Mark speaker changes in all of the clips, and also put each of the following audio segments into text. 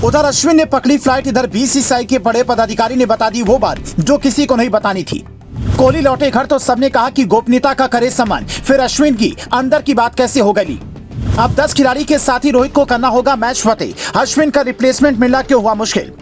Speaker 1: उधर अश्विन ने पकड़ी फ्लाइट, इधर बीसीसीआई के बड़े पदाधिकारी ने बता दी वो बात जो किसी को नहीं बतानी थी। कोहली लौटे घर तो सबने कहा कि गोपनीयता का करे सम्मान, फिर अश्विन की अंदर की बात कैसे हो गई। अब 10 खिलाड़ी के साथ ही रोहित को करना होगा मैच फतेह। अश्विन का रिप्लेसमेंट मिलना क्यों हुआ मुश्किल।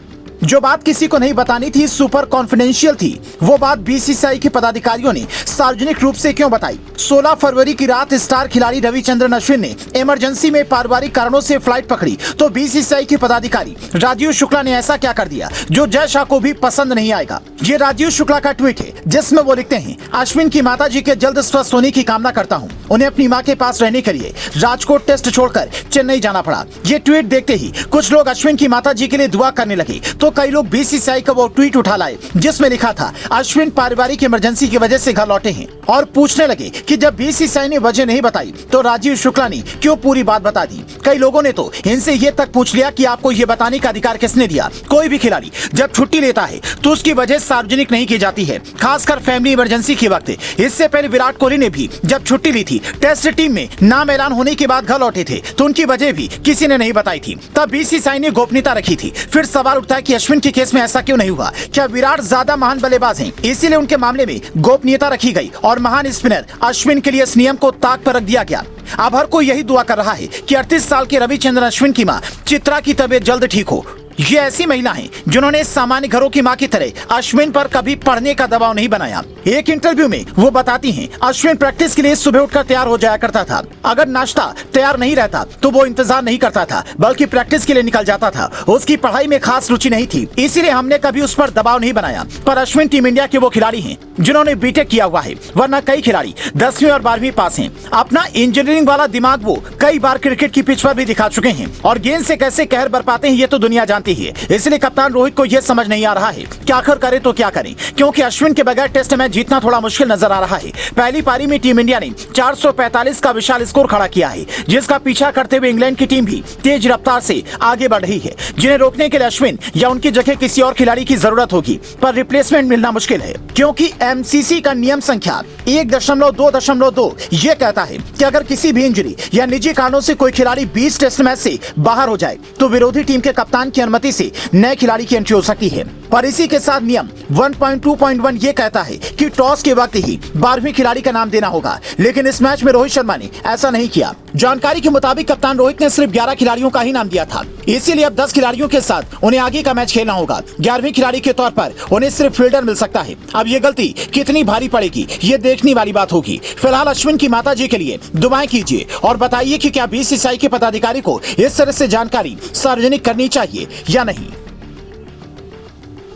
Speaker 1: जो बात किसी को नहीं बतानी थी, सुपर कॉन्फिडेंशियल थी, वो बात बीसीसीआई के पदाधिकारियों ने सार्वजनिक रूप से क्यों बताई। 16 फरवरी की रात स्टार खिलाड़ी रविचंद्रन अश्विन ने इमरजेंसी में पारिवारिक कारणों से फ्लाइट पकड़ी तो बीसीसीआई के पदाधिकारी राजीव शुक्ला ने ऐसा क्या कर दिया जो जय शाह को भी पसंद नहीं आएगा। ये राजीव शुक्ला का ट्वीट है जिसमें वो लिखते हैं, अश्विन की माता जी के जल्द स्वस्थ होने की कामना करता हूँ। उन्हें अपनी माँ के पास रहने के लिए राजकोट टेस्ट छोड़कर चेन्नई जाना पड़ा। ये ट्वीट देखते ही कुछ लोग अश्विन की माता जी के लिए दुआ करने लगे तो कई लोग बीसीसीआई का वो ट्वीट उठा लाए जिसमें लिखा था अश्विन पारिवारिक इमरजेंसी की वजह से घर लौटे हैं और पूछने लगे कि जब बीसीसीआई ने वजह नहीं बताई तो राजीव शुक्ला ने क्यों पूरी बात बता दी। कई लोगों ने तो इनसे ये तक पूछ लिया कि आपको ये बताने का अधिकार किसने दिया। कोई भी खिलाड़ी जब छुट्टी लेता है तो उसकी वजह सार्वजनिक नहीं की जाती है, खासकर फैमिली इमरजेंसी के वक्त। इससे पहले विराट कोहली ने भी जब छुट्टी ली थी, टेस्ट टीम में नाम ऐलान होने के बाद घर लौटे थे तो उनकी वजह भी किसी ने नहीं बताई थी। तब बीसीसीआई ने गोपनीयता रखी थी। फिर सवाल उठता है कि अश्विन के केस में ऐसा क्यों नहीं हुआ। क्या विराट ज्यादा महान बल्लेबाज हैं इसीलिए उनके मामले में गोपनीयता रखी गई और महान स्पिनर अश्विन के लिए इस नियम को ताक पर रख दिया गया। अब हर कोई यही दुआ कर रहा है कि 38 साल के रविचंद्रन अश्विन की मां चित्रा की तबीयत जल्द ठीक हो। ये ऐसी महिला हैं जिन्होंने सामान्य घरों की मां की तरह अश्विन पर कभी पढ़ने का दबाव नहीं बनाया। एक इंटरव्यू में वो बताती हैं, अश्विन प्रैक्टिस के लिए सुबह उठकर तैयार हो जाया करता था। अगर नाश्ता तैयार नहीं रहता तो वो इंतजार नहीं करता था बल्कि प्रैक्टिस के लिए निकल जाता था। उसकी पढ़ाई में खास रुचि नहीं थी इसीलिए हमने कभी उस पर दबाव नहीं बनाया। पर अश्विन टीम इंडिया के वो खिलाड़ी हैं जिन्होंने बीटेक किया हुआ है, वरना कई खिलाड़ी 10वीं और 12वीं पास हैं। अपना इंजीनियरिंग वाला दिमाग वो कई बार क्रिकेट की पिच पर भी दिखा चुके हैं और गेंद से कैसे कहर बरपाते हैं ये तो दुनिया जानती है। इसलिए कप्तान रोहित को यह समझ नहीं आ रहा है कि आखिर करे तो क्या करें, क्योंकि अश्विन के बगैर टेस्ट मैच जीतना थोड़ा मुश्किल नजर आ रहा है। पहली पारी में टीम इंडिया ने 445 का विशाल स्कोर खड़ा किया है जिसका पीछा करते हुए इंग्लैंड की टीम भी तेज रफ्तार से आगे बढ़ रही है, जिन्हें रोकने के लिए अश्विन या उनकी जगह किसी और खिलाड़ी की जरूरत होगी। पर रिप्लेसमेंट मिलना मुश्किल है क्योंकि एमसीसी का नियम संख्या 1.2.2 ये कहता है कि अगर किसी भी इंजरी या निजी कारणों से कोई खिलाड़ी 20 टेस्ट मैच से बाहर हो जाए तो विरोधी टीम के कप्तान की अनुमति से नए खिलाड़ी की एंट्री हो सकती है। पर इसी के साथ नियम 1.2.1 ये कहता है कि टॉस के वक्त ही 12वें खिलाड़ी का नाम देना होगा, लेकिन इस मैच में रोहित शर्मा ने ऐसा नहीं किया। जानकारी के मुताबिक कप्तान रोहित ने सिर्फ 11 खिलाड़ियों का ही नाम दिया था, इसीलिए अब 10 खिलाड़ियों के साथ उन्हें आगे का मैच खेलना होगा। 11वें खिलाड़ी के तौर पर उन्हें सिर्फ फील्डर मिल सकता है। अब ये गलती कितनी भारी पड़ेगी ये देखने वाली बात होगी। फिलहाल अश्विन की माता जी के लिए दुआएं कीजिए और बताइए कि क्या बीसीसीआई के पदाधिकारी को इस तरह से जानकारी सार्वजनिक करनी चाहिए या नहीं।